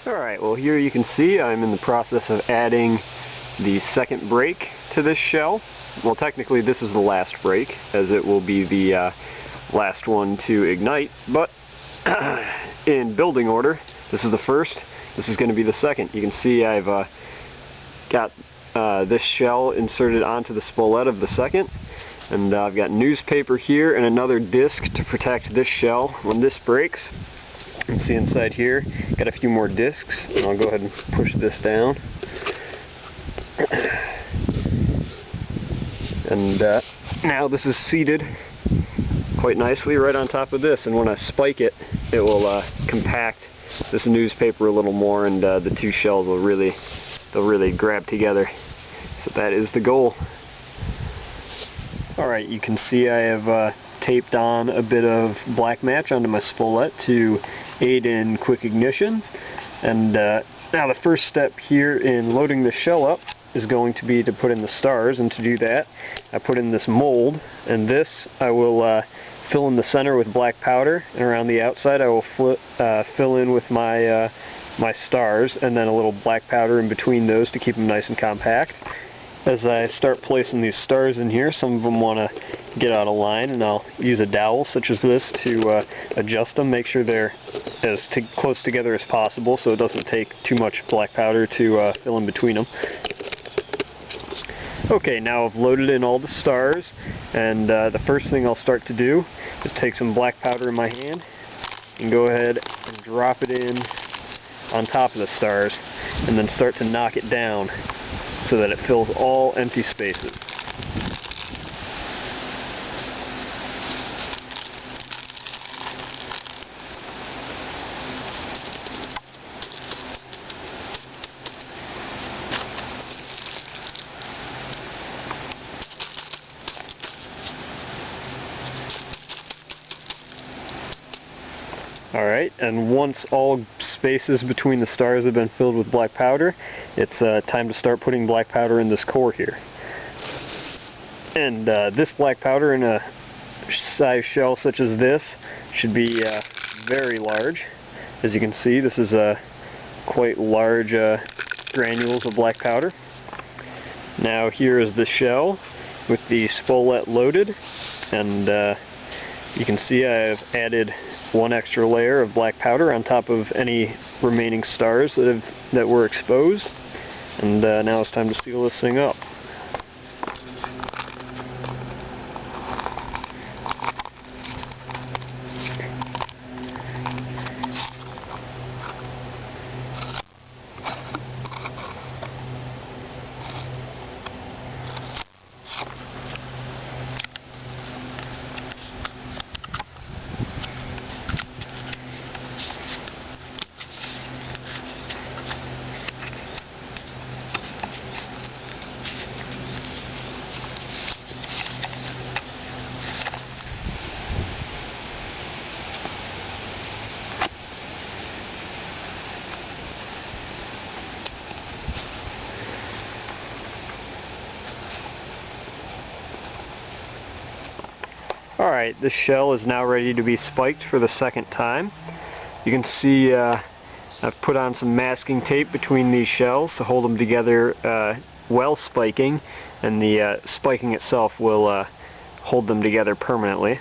Alright, well here you can see I'm in the process of adding the second break to this shell. Well, technically this is the last break, as it will be the last one to ignite, but in building order, this is the first, this is going to be the second. You can see I've got this shell inserted onto the spolet of the second, and I've got newspaper here and another disc to protect this shell when this breaks. You can see inside here, got a few more discs, and I'll go ahead and push this down. And now this is seated quite nicely right on top of this, and when I spike it, it will compact this newspaper a little more, and the two shells will really grab together. So that is the goal. Alright, you can see I have taped on a bit of black match onto my spolet to aid in quick ignition, and now the first step here in loading the shell up is going to be to put in the stars, and to do that I put in this mold, and this I will fill in the center with black powder, and around the outside I will fill in with my my stars, and then a little black powder in between those to keep them nice and compact. As I start placing these stars in here, some of them want to get out of line, and I'll use a dowel such as this to adjust them, make sure they're as close together as possible so it doesn't take too much black powder to fill in between them. Okay, now I've loaded in all the stars, and the first thing I'll start to do is take some black powder in my hand and go ahead and drop it in on top of the stars, and then start to knock it down so that it fills all empty spaces. Alright, and once all spaces between the stars have been filled with black powder, it's time to start putting black powder in this core here. And this black powder in a size shell such as this should be very large. As you can see, this is quite large granules of black powder. Now here is the shell with the spolet loaded, and you can see I have added one extra layer of black powder on top of any remaining stars that were exposed, and now it's time to seal this thing up. Alright, this shell is now ready to be spiked for the second time. You can see I've put on some masking tape between these shells to hold them together while spiking, and the spiking itself will hold them together permanently.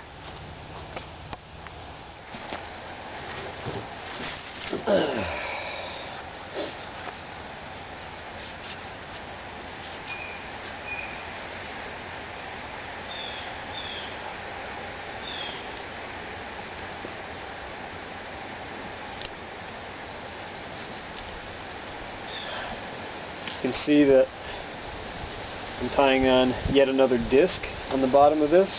You can see that I'm tying on yet another disc on the bottom of this.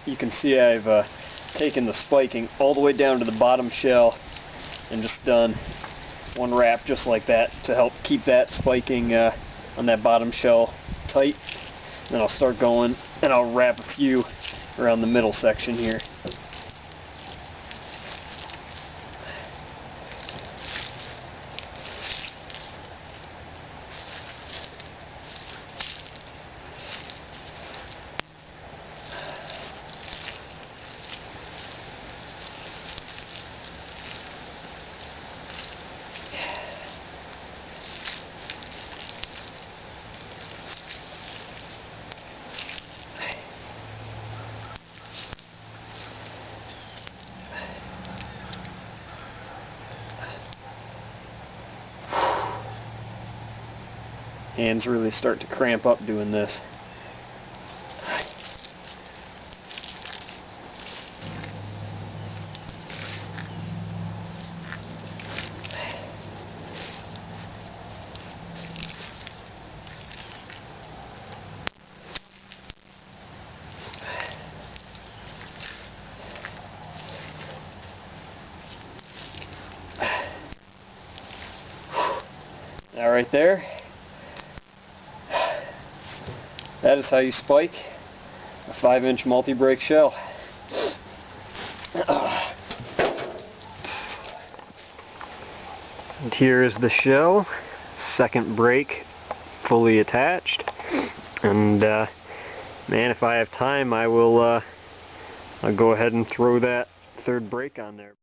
you can see I've taken the spiking all the way down to the bottom shell and just done one wrap just like that to help keep that spiking on that bottom shell tight. Then I'll start going and I'll wrap a few around the middle section here. Hands really start to cramp up doing this. Now right there, that is how you spike a 5-inch multi-break shell. And here is the shell, second break fully attached. And man, if I have time, I'll go ahead and throw that third break on there.